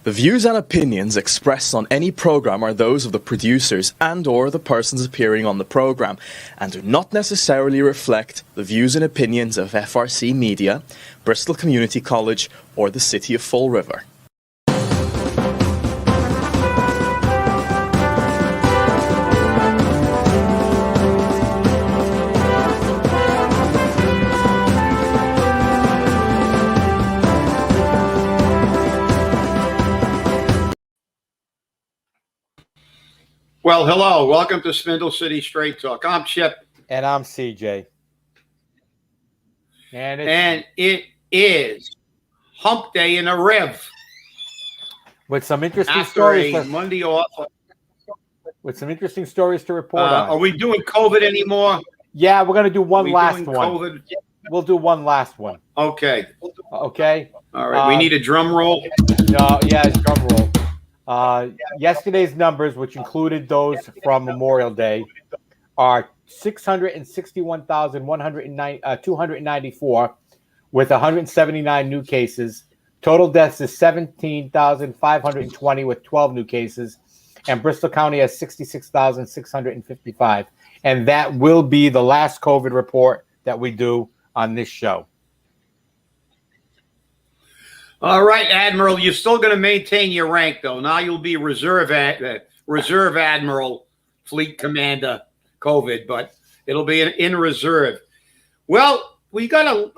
The views and opinions expressed on any program are those of the producers and/or the persons appearing on the program and do not necessarily reflect the views and opinions of FRC Media, Bristol Community College, or the City of Fall River. Well, hello. Welcome to Spindle City Straight Talk. I'm Chip. And I'm CJ. And it is Hump Day in a Rev. With some interesting After stories. a Monday off. With some interesting stories to report on. Are we doing COVID anymore? Yeah, we're going to do one last one. COVID? We'll do one last one. Okay. Okay? All right. We need a drum roll. No, yeah, drum roll. Yesterday's numbers, which included those from Memorial Day, are 661,294 with 179 new cases. Total deaths is 17,520 with 12 new cases. And Bristol County has 66,655. And that will be the last COVID report that we do on this show. All right, Admiral, you're still going to maintain your rank, though. Now you'll be Reserve Admiral, Fleet Commander, COVID, but it'll be in reserve. Well, we got a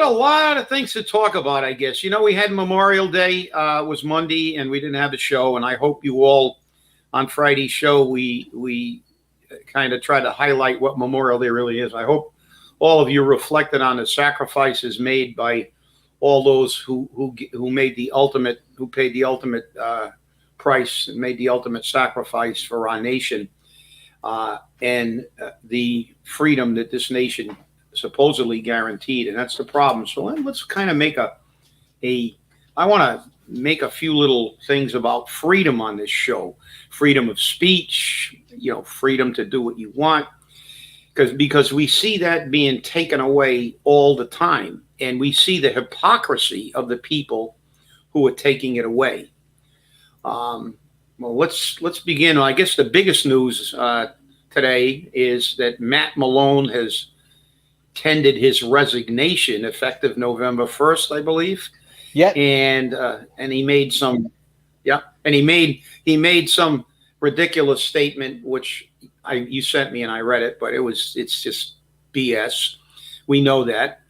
lot of things to talk about, I guess. You know, we had Memorial Day was Monday, and we didn't have the show. And I hope you all on Friday's show we kind of try to highlight what Memorial Day really is. I hope all of you reflected on the sacrifices made by all those who paid the ultimate price and made the ultimate sacrifice for our nation and the freedom that this nation supposedly guaranteed. And that's the problem. So let's kind of I want to make a few little things about freedom on this show. Freedom of speech, freedom to do what you want. Because we see that being taken away all the time. And we see the hypocrisy of the people who are taking it away. Well, let's begin. I guess the biggest news today is that Matt Malone has tendered his resignation effective November 1st, I believe. Yeah. And he made some, he made some ridiculous statement, which you sent me and I read it, but it's just BS. We know that.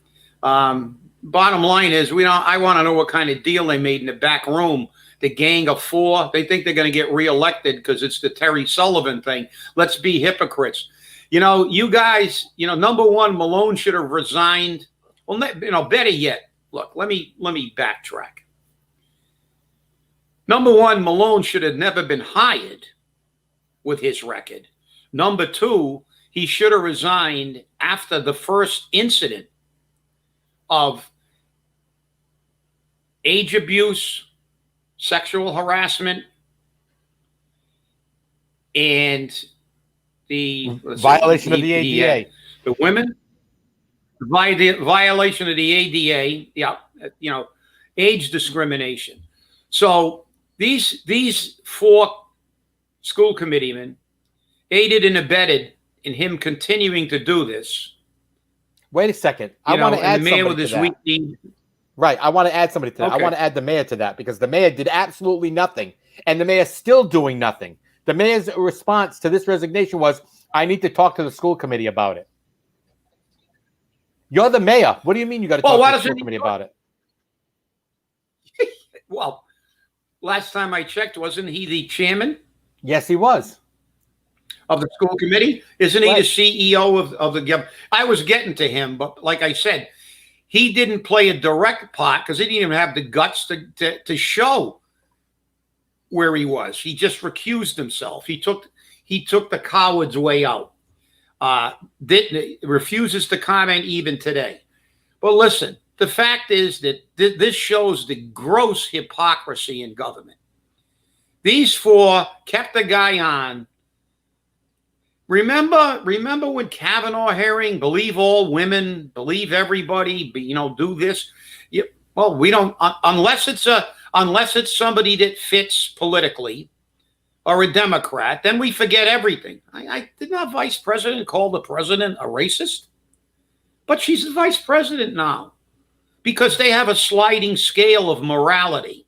Bottom line is, I want to know what kind of deal they made in the back room. The Gang of Four, they think they're going to get reelected because it's the Terry Sullivan thing. Let's be hypocrites. You guys, number one, Malone should have resigned. Well, better yet, look, let me backtrack. Number one, Malone should have never been hired with his record. Number two, he should have resigned after the first incident of age abuse, sexual harassment, and the violation of the ADA. The women, the violation of the ADA, age discrimination. So these four school committeemen aided and abetted in him continuing to do this. Wait a second. I want to add somebody to that. Right. I want to add somebody to that. Okay. I want to add the mayor to that because the mayor did absolutely nothing. And the mayor's still doing nothing. The mayor's response to this resignation was, I need to talk to the school committee about it. You're the mayor. What do you mean you got to talk to the school committee about it? Well, last time I checked, wasn't he the chairman? Yes, he was. Of the school committee? Isn't he the CEO of the... I was getting to him, but like I said, he didn't play a direct part because he didn't even have the guts to show where he was. He just recused himself. He took the coward's way out. Refuses to comment even today. But listen, the fact is that this shows the gross hypocrisy in government. These four kept the guy on. Remember when Kavanaugh hearing, believe all women, believe everybody, do this. Well, we don't, unless it's a unless it's somebody that fits politically or a Democrat, then we forget everything. I did not vice president call the president a racist, but she's the vice president now because they have a sliding scale of morality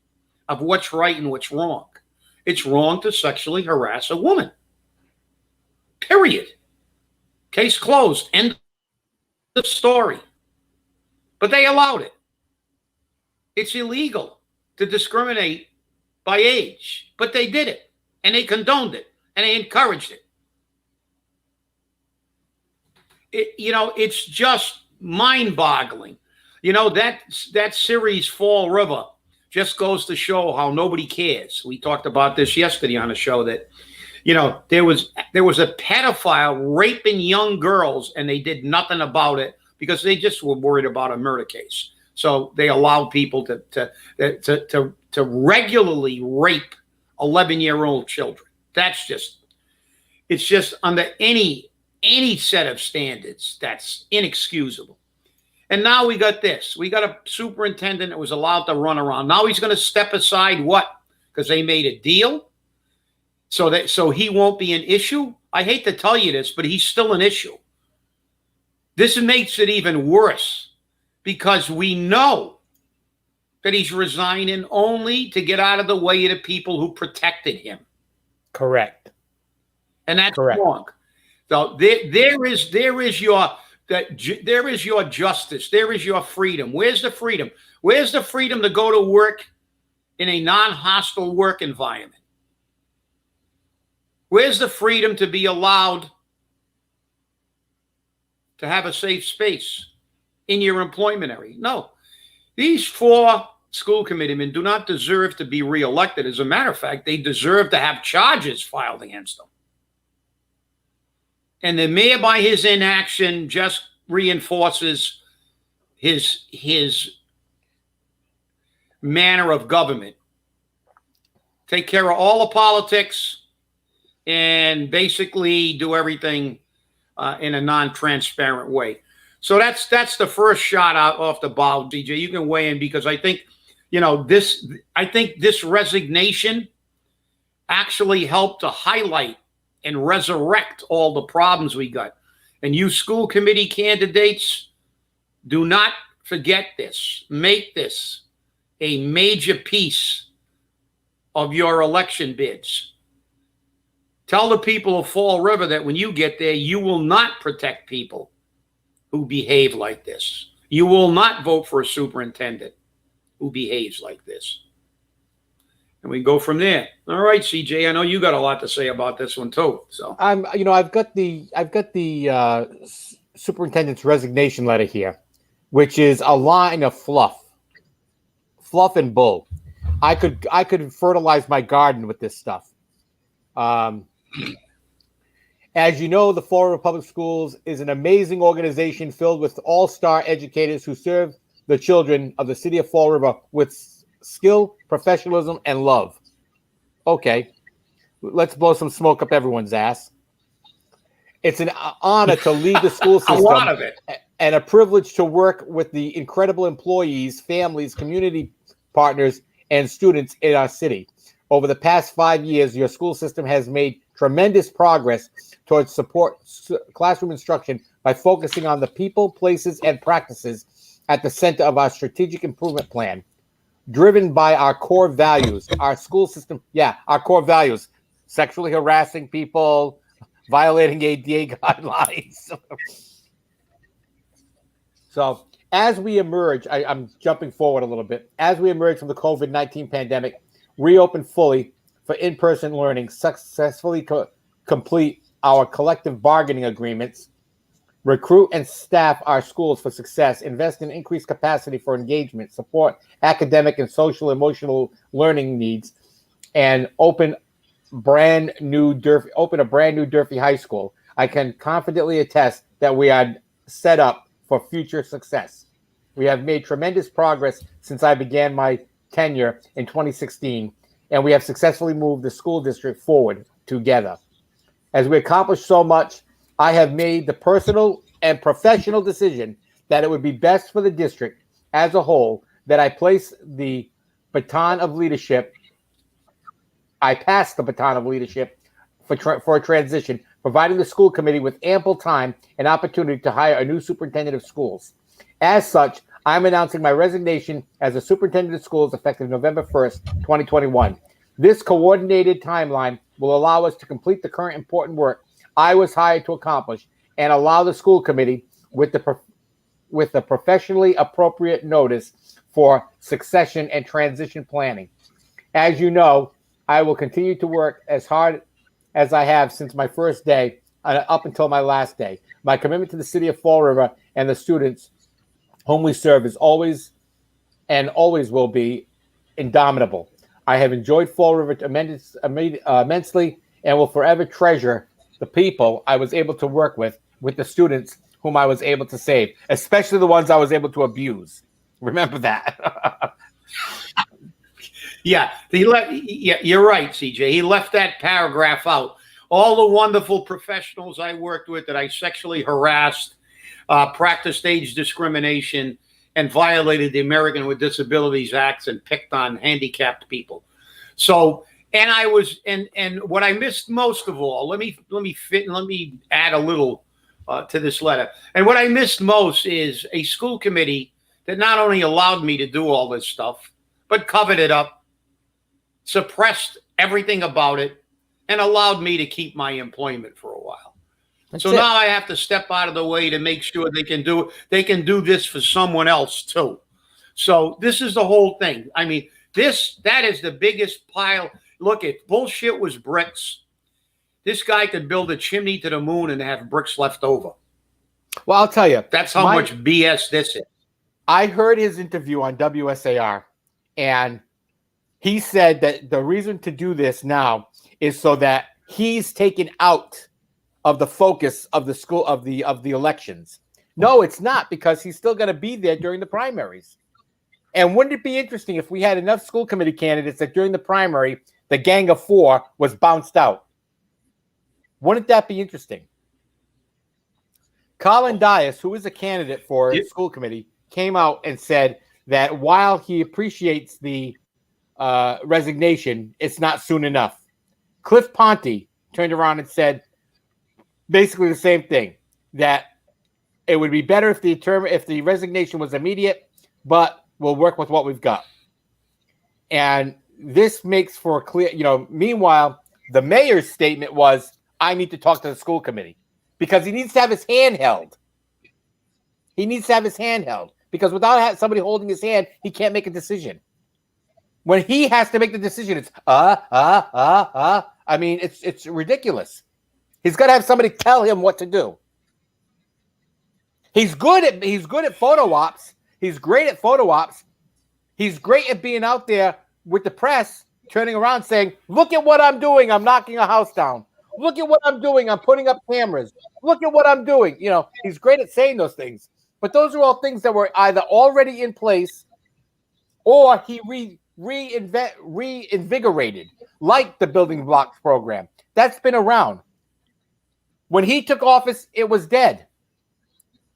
of what's right and what's wrong. It's wrong to sexually harass a woman. Period. Case closed. End of story. But they allowed it. It's illegal to discriminate by age, but they did it, and they condoned it, and they encouraged it. It's just mind-boggling. That series, Fall River, just goes to show how nobody cares. We talked about this yesterday on the show that, there was a pedophile raping young girls, and they did nothing about it because they just were worried about a murder case. So they allowed people to regularly rape 11-year-old children. It's just under any set of standards, that's inexcusable. And now we got this. We got a superintendent that was allowed to run around. Now he's going to step aside what? Because they made a deal? So he won't be an issue? I hate to tell you this, but he's still an issue. This makes it even worse because we know that he's resigning only to get out of the way of the people who protected him. Correct. And that's correct. Wrong. So there is your justice. There is your freedom. Where's the freedom? Where's the freedom to go to work in a non-hostile work environment? Where's the freedom to be allowed to have a safe space in your employment area? No. These 4 school committeemen do not deserve to be reelected. As a matter of fact, they deserve to have charges filed against them. And the mayor, by his inaction, just reinforces his manner of government. Take care of all the politics and basically do everything in a non-transparent way. So that's the first shot out off the bow, DJ. You can weigh in because I think, this resignation actually helped to highlight and resurrect all the problems we got. And you school committee candidates, do not forget this. Make this a major piece of your election bids. Tell the people of Fall River that when you get there, you will not protect people who behave like this. You will not vote for a superintendent who behaves like this. And we go from there. All right, CJ, I know you got a lot to say about this one too. So I've got the superintendent's resignation letter here, which is a line of fluff and bull. I could fertilize my garden with this stuff. As you know, the Fall River Public Schools is an amazing organization filled with all-star educators who serve the children of the city of Fall River with skill, professionalism, and love. Okay, let's blow some smoke up everyone's ass. It's an honor to lead the school system. A lot of it. And a privilege to work with the incredible employees, families, community partners, and students in our city. Over the past 5 years, your school system has made tremendous progress towards support classroom instruction by focusing on the people, places, and practices at the center of our strategic improvement plan. Driven by our core values, our school system, our core values, sexually harassing people, violating ADA guidelines. So as we emerge, I'm jumping forward a little bit. As we emerge from the COVID-19 pandemic, reopen fully for in-person learning, successfully complete our collective bargaining agreements, recruit and staff our schools for success, invest in increased capacity for engagement, support academic and social emotional learning needs, and open a brand new Durfee High School. I can confidently attest that we are set up for future success. We have made tremendous progress since I began my tenure in 2016, and we have successfully moved the school district forward together. As we accomplish so much, I have made the personal and professional decision that it would be best for the district as a whole that I place the baton of leadership. I passed the baton of leadership for a transition, providing the school committee with ample time and opportunity to hire a new superintendent of schools. As such, I'm announcing my resignation as a superintendent of schools effective November 1st, 2021. This coordinated timeline will allow us to complete the current important work I was hired to accomplish and allow the school committee with the professionally appropriate notice for succession and transition planning. As you know, I will continue to work as hard as I have since my first day up until my last day. My commitment to the city of Fall River and the students whom we serve is always and always will be indomitable. I have enjoyed Fall River immensely and will forever treasure the people I was able to work with the students whom I was able to save, especially the ones I was able to abuse. Remember that. Yeah, you're right, CJ. He left that paragraph out. All the wonderful professionals I worked with that I sexually harassed, practiced age discrimination, and violated the American with Disabilities Act and picked on handicapped people. So, and I was, and what I missed most of all, let me add a little to this letter. And what I missed most is a school committee that not only allowed me to do all this stuff, but covered it up, suppressed everything about it, and allowed me to keep my employment for a while. Now I have to step out of the way to make sure they can do this for someone else too. So this is the whole thing. I mean, that is the biggest pile. Look, at bullshit was bricks. This guy could build a chimney to the moon and have bricks left over. Well, I'll tell you. That's how much BS this is. I heard his interview on WSAR, and he said that the reason to do this now is so that he's taken out of the focus of the school of the elections. No, it's not, because he's still going to be there during the primaries. And wouldn't it be interesting if we had enough school committee candidates that during the primary, the gang of four was bounced out? Wouldn't that be interesting? Colin Dias, who is a candidate for school committee, came out and said that while he appreciates the resignation, it's not soon enough. Cliff Ponte turned around and said basically the same thing, that it would be better if the resignation was immediate, but we'll work with what we've got. And this makes for a clear, meanwhile, the mayor's statement was, I need to talk to the school committee, because he needs to have his hand held. He needs to have his hand held, because without somebody holding his hand, he can't make a decision. When he has to make the decision, it's I mean, it's ridiculous. He's got to have somebody tell him what to do. He's good at photo ops. He's great at photo ops. He's great at being out there with the press, turning around saying, look at what I'm doing. I'm knocking a house down. Look at what I'm doing. I'm putting up cameras. Look at what I'm doing. He's great at saying those things. But those are all things that were either already in place or he reinvigorated, like the building blocks program. That's been around. When he took office, it was dead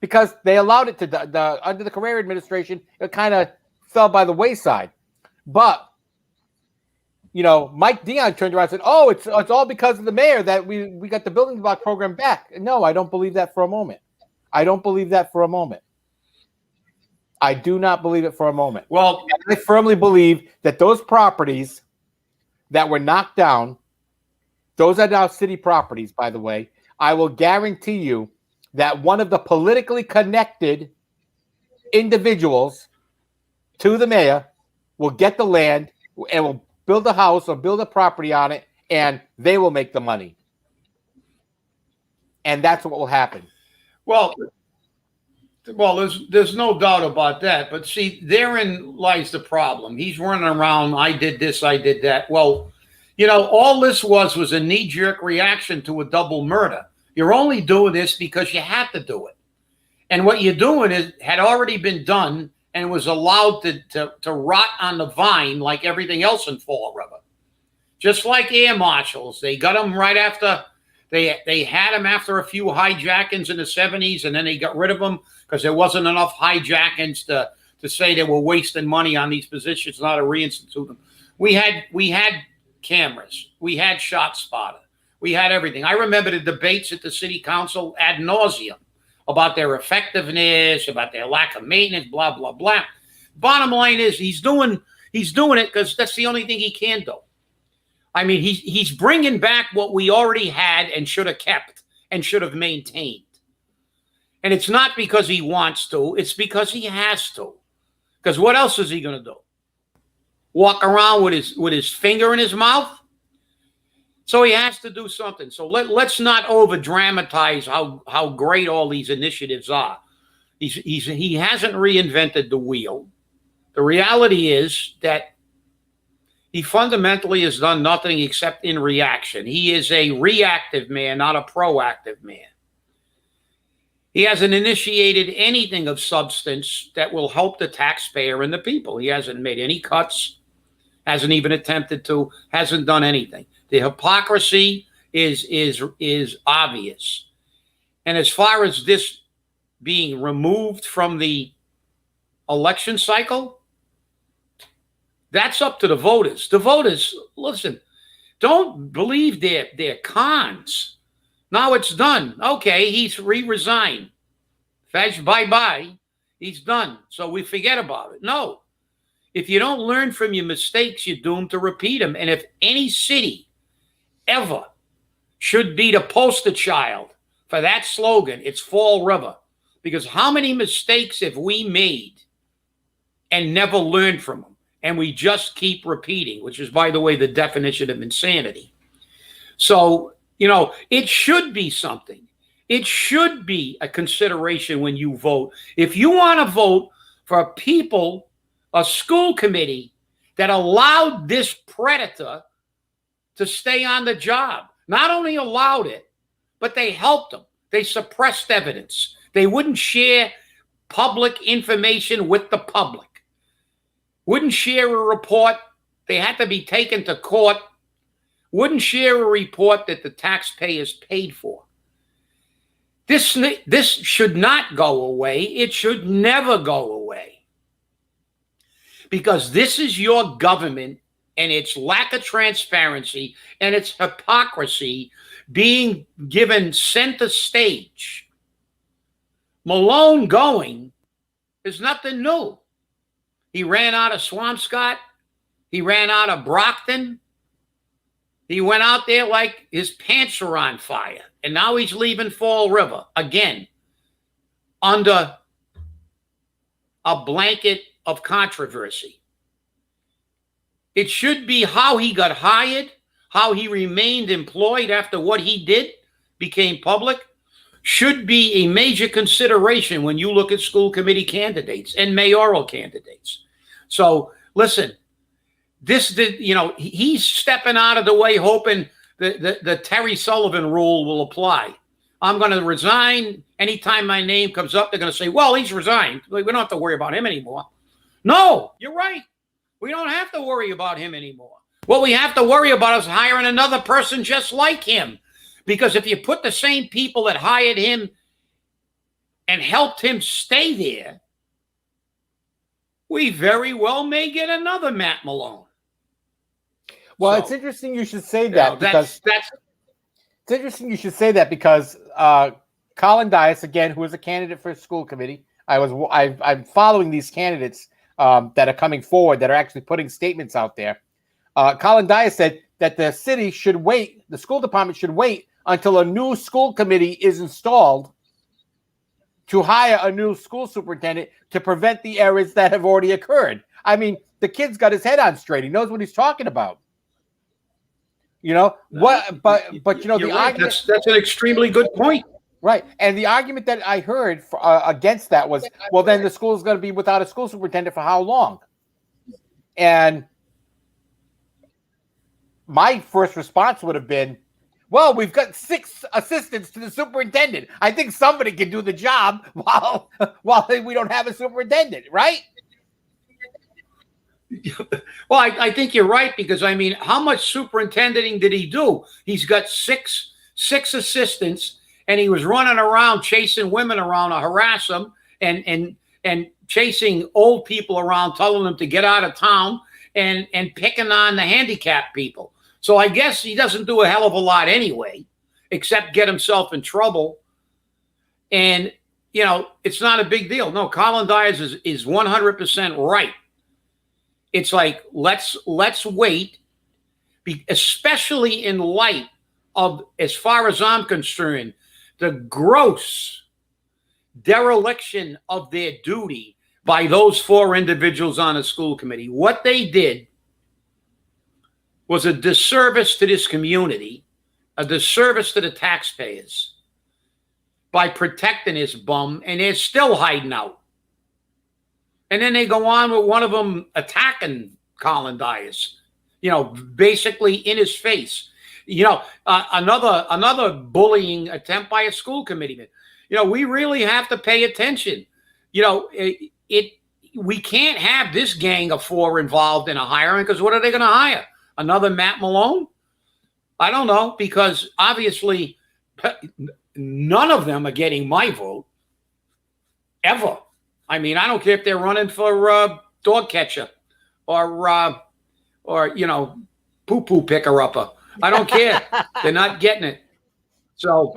because they allowed it to under the Carrera administration. It kind of fell by the wayside. But Mike Dion turned around and said, "Oh, it's all because of the mayor that we got the building block program back." No, I don't believe that for a moment. I don't believe that for a moment. I do not believe it for a moment. Well, I firmly believe that those properties that were knocked down, those are now city properties, by the way. I will guarantee you that one of the politically connected individuals to the mayor will get the land and will build a house or build a property on it, and they will make the money. And that's what will happen. Well, there's no doubt about that. But see, therein lies the problem. He's running around, I did this, I did that. Well, all this was a knee-jerk reaction to a double murder. You're only doing this because you had to do it. And what you're doing had already been done and was allowed to rot on the vine like everything else in Fall River. Just like air marshals. They got them right after, they had them after a few hijackings in the 70s, and then they got rid of them because there wasn't enough hijackings to to say that we're wasting money on these positions, not to reinstitute them. We had cameras. We had shot spotter. We had everything. I remember the debates at the city council ad nauseum about their effectiveness, about their lack of maintenance, blah, blah, blah. Bottom line is he's doing it because that's the only thing he can do. I mean, he's bringing back what we already had and should have kept and should have maintained. And it's not because he wants to. It's because he has to. Because what else is he going to do? Walk around with his finger in his mouth? So he has to do something. So let's not over dramatize how great all these initiatives are. He hasn't reinvented the wheel. The reality is that he fundamentally has done nothing except in reaction. He is a reactive man, not a proactive man. He hasn't initiated anything of substance that will help the taxpayer and the people. He hasn't made any cuts, hasn't even attempted to, hasn't done anything. The hypocrisy is obvious. And as far as this being removed from the election cycle, that's up to the voters. The voters, listen, don't believe their cons. Now it's done. Okay, he's resigned. Fetch, bye-bye. He's done. So we forget about it. No. If you don't learn from your mistakes, you're doomed to repeat them. And if any city ever should be the poster child for that slogan, it's Fall River. Because how many mistakes have we made and never learned from them? And we just keep repeating, which is, by the way, the definition of insanity. So, it should be something. It should be a consideration when you vote. If you want to vote for a school committee that allowed this predator to stay on the job, not only allowed it, but they helped him. They suppressed evidence. They wouldn't share public information with the public. Wouldn't share a report. They had to be taken to court. Wouldn't share a report that the taxpayers paid for. This should not go away. It should never go away. Because this is your government and its lack of transparency and its hypocrisy being given center stage. Malone going is nothing new. He ran out of Swampscott. He ran out of Brockton. He went out there like his pants were on fire. And now he's leaving Fall River again under a blanket of controversy. It should be how he got hired, how he remained employed after what he did became public, should be a major consideration when you look at school committee candidates and mayoral candidates. So listen, he's stepping out of the way hoping the Terry Sullivan rule will apply. I'm going to resign. Anytime my name comes up, they're going to say, well, he's resigned. We don't have to worry about him anymore. No, you're right. We don't have to worry about him anymore. What we have to worry about is hiring another person just like him. Because if you put the same people that hired him and helped him stay there, we very well may get another Matt Malone. Well, it's interesting you should say that because it's interesting you should say that because Colin Dias, again, who is a candidate for school committee, I'm following these candidates that are coming forward that are actually putting statements out there. Colin Dias said that the city should wait, the school department should wait until a new school committee is installed to hire a new school superintendent to prevent the errors that have already occurred. I mean, the kid's got his head on straight. He knows what he's talking about. But the right. argument, that's an extremely good point. Right. And the argument that I heard against that was, well, then the school is going to be without a school superintendent for how long? And my first response would have been, well, we've got 6 assistants to the superintendent. I think somebody can do the job while we don't have a superintendent, right? Well, I think you're right, because, I mean, how much superintendenting did he do? He's got six assistants, and he was running around chasing women around to harass them and chasing old people around, telling them to get out of town and picking on the handicapped people. So I guess he doesn't do a hell of a lot anyway, except get himself in trouble. And, you know, it's not a big deal. No, Colin Dyers is 100% right. It's like, let's wait, especially in light of, as far as I'm concerned, the gross dereliction of their duty by those 4 individuals on the school committee. What they did was a disservice to this community, a disservice to the taxpayers by protecting this bum, and they're still hiding out. And then they go on with one of them attacking Colin Dyers, you know, basically in his face. You know, another bullying attempt by a school committeeman. You know, we really have to pay attention. You know, we can't have this gang of 4 involved in a hiring, because what are they going to hire? Another Matt Malone? I don't know, because obviously none of them are getting my vote ever. I mean, I don't care if they're running for dog catcher or you know, poo-poo picker-upper. I don't care. They're not getting it. So,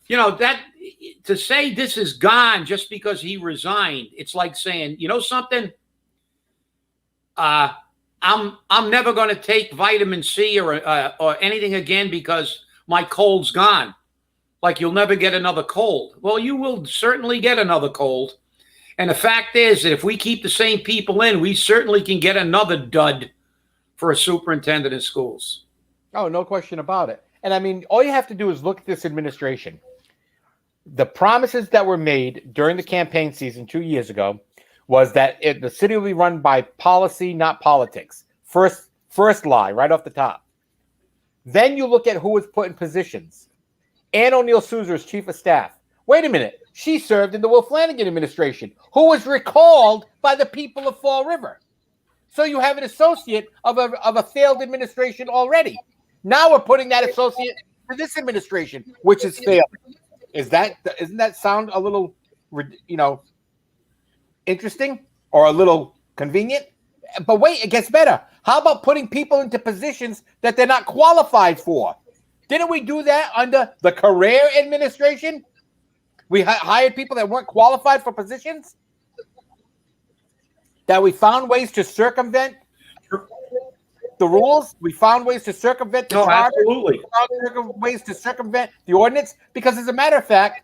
you know, that to say this is gone just because he resigned, it's like saying, you know something? I'm never going to take vitamin C or anything again because my cold's gone. Like, you'll never get another cold. Well, you will certainly get another cold. And the fact is that if we keep the same people in, we certainly can get another dud for a superintendent of schools. Oh, no question about it. And I mean, all you have to do is look at this administration. The promises that were made during the campaign season 2 years ago was that the city will be run by policy, not politics. First lie, right off the top. Then you look at who was put in positions. Ann O'Neill Sousa is chief of staff. Wait a minute. She served in the Will Flanagan administration, who was recalled by the people of Fall River. So you have an associate of a failed administration already. Now we're putting that associate to this administration, which is failing. Isn't that sound a little, you know, interesting or a little convenient? But wait, it gets better. How about putting people into positions that they're not qualified for? Didn't we do that under the career administration? We hired people that weren't qualified for positions? That we found ways to circumvent the rules? We found ways to circumvent the charter? Absolutely. We found ways to circumvent the ordinance? Because as a matter of fact,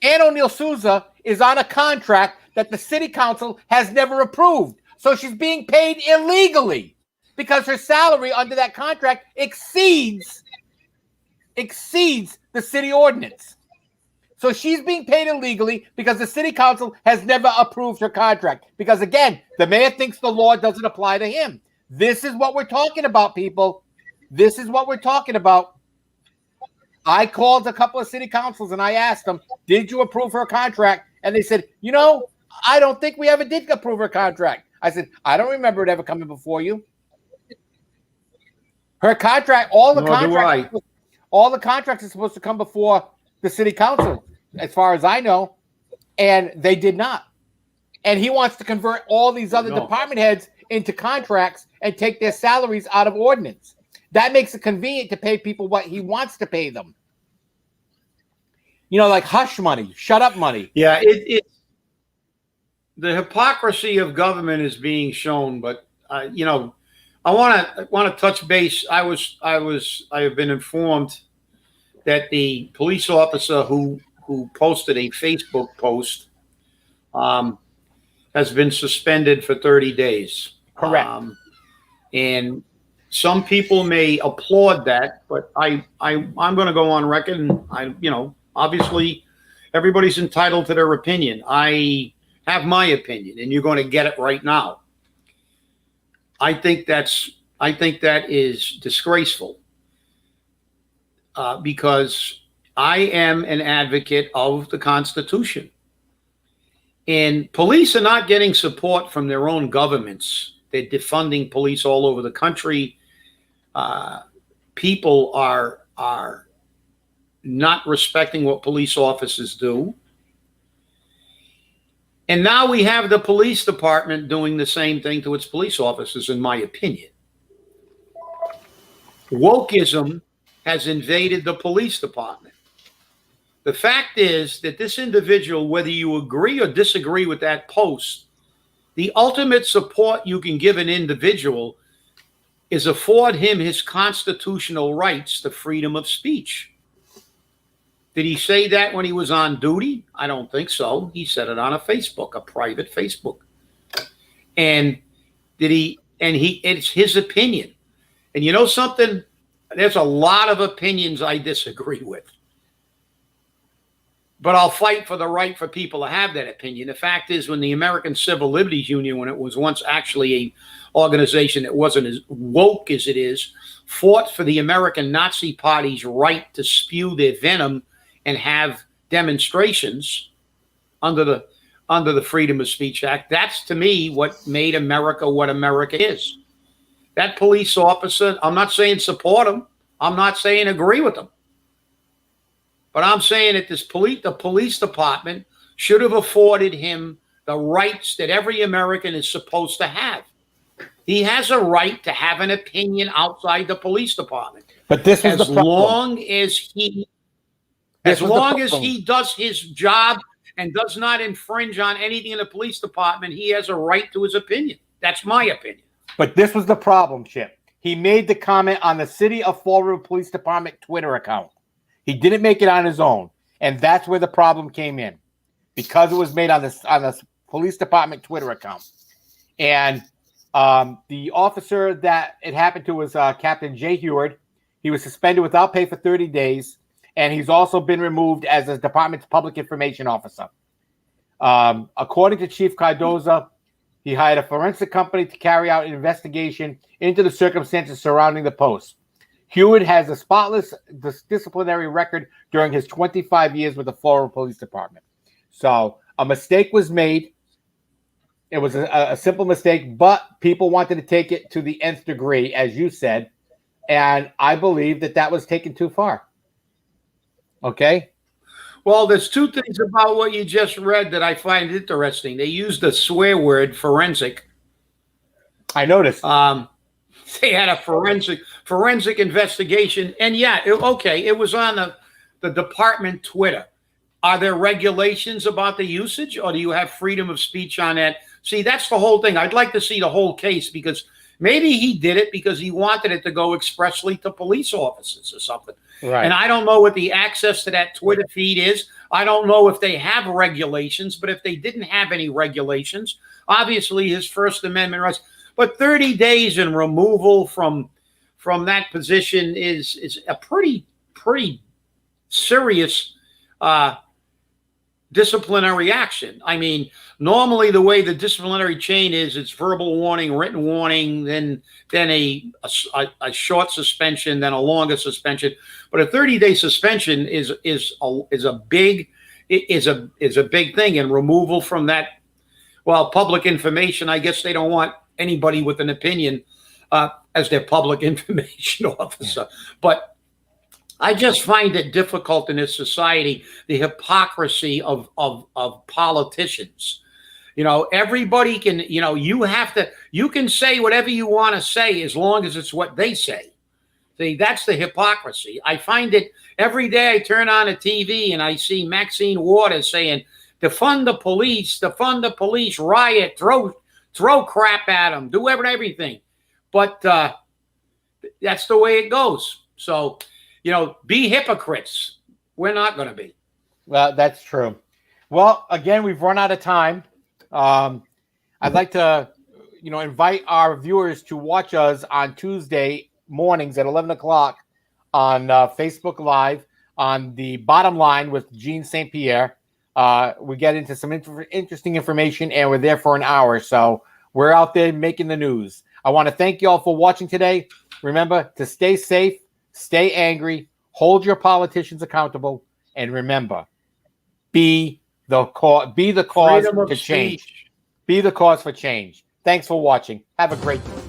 Ann O'Neill Sousa is on a contract that the city council has never approved. So she's being paid illegally because her salary under that contract exceeds the city ordinance. So she's being paid illegally because the city council has never approved her contract. Because again, the mayor thinks the law doesn't apply to him. This is what we're talking about, people. This is what we're talking about. I called a couple of city councils and I asked them, did you approve her contract? And they said, you know, I don't think we ever did approve her contract. I said, I don't remember it ever coming before you. Her contract, all the contracts are supposed to come before the city council, as far as I know, and they did not. And he wants to convert all these other department heads into contracts and take their salaries out of ordinance. That makes it convenient to pay people what he wants to pay them. You know, like hush money, shut up money. Yeah, the hypocrisy of government is being shown, but you know, I want to touch base. I have been informed that the police officer who posted a Facebook post has been suspended for 30 days. Correct. And some people may applaud that, but I'm going to go on record, and obviously everybody's entitled to their opinion. I have my opinion, and you're going to get it right now. I think that is disgraceful because I am an advocate of the Constitution. And police are not getting support from their own governments. They're defunding police all over the country. People are not respecting what police officers do. And now we have the police department doing the same thing to its police officers, in my opinion. Wokeism has invaded the police department. The fact is that this individual, whether you agree or disagree with that post, the ultimate support you can give an individual is afford him his constitutional rights to freedom of speech. Did he say that when he was on duty? I don't think so. He said it on a Facebook, a private Facebook. And it's his opinion. And you know something? There's a lot of opinions I disagree with. But I'll fight for the right for people to have that opinion. The fact is, when the American Civil Liberties Union, when it was once actually an organization that wasn't as woke as it is, fought for the American Nazi Party's right to spew their venom and have demonstrations under the Freedom of Speech Act. That's, to me, what made America what America is. That police officer, I'm not saying support him. I'm not saying agree with him. But I'm saying that the police department should have afforded him the rights that every American is supposed to have. He has a right to have an opinion outside the police department. But this is as long as he does his job and does not infringe on anything in the police department, he has a right to his opinion. That's my opinion. But this was the problem, Chip. He made the comment on the City of Fall River Police Department Twitter account. He didn't make it on his own, and that's where the problem came in, because it was made on the police department Twitter account. And the officer that it happened to was Captain Jay Heward. He was suspended without pay for 30 days, and he's also been removed as the department's public information officer. According to Chief Cardoza, he hired a forensic company to carry out an investigation into the circumstances surrounding the post. Heward has a spotless disciplinary record during his 25 years with the Fall River Police Department. So a mistake was made. It was a simple mistake, but people wanted to take it to the nth degree, as you said, and I believe that was taken too far. Okay? Well, there's two things about what you just read that I find interesting. They used the swear word forensic. I noticed. They had a forensic investigation, and it was on the department Twitter. Are there regulations about the usage, or do you have freedom of speech on that? See, that's the whole thing. I'd like to see the whole case, because maybe he did it because he wanted it to go expressly to police officers or something. Right. And I don't know what the access to that Twitter feed is. I don't know if they have regulations, but if they didn't have any regulations, obviously his First Amendment rights. But 30 days in removal from that position is a pretty serious disciplinary action. I mean, normally the way the disciplinary chain is, it's verbal warning, written warning, then a short suspension, then a longer suspension. But a 30-day suspension is a big thing, and removal from that. Well, public information, I guess they don't want anybody with an opinion as their public information officer. But I just find it difficult in this society, the hypocrisy of politicians. You know, everybody can, you can say whatever you want to say as long as it's what they say. See, that's the hypocrisy. I find it every day. I turn on a TV and I see Maxine Waters saying, defund the police, riot, throw crap at them, do everything. But that's the way it goes. So, be hypocrites. We're not going to be. Well, that's true. Well, again, we've run out of time. I'd like to, invite our viewers to watch us on Tuesday mornings at 11 o'clock on Facebook Live on The Bottom Line with Gene St. Pierre. We get into some interesting information, and we're there for an hour. So we're out there making the news. I want to thank you all for watching today. Remember to stay safe, stay angry, hold your politicians accountable, and remember, be the cause to change. Be the cause for change. Thanks for watching. Have a great day.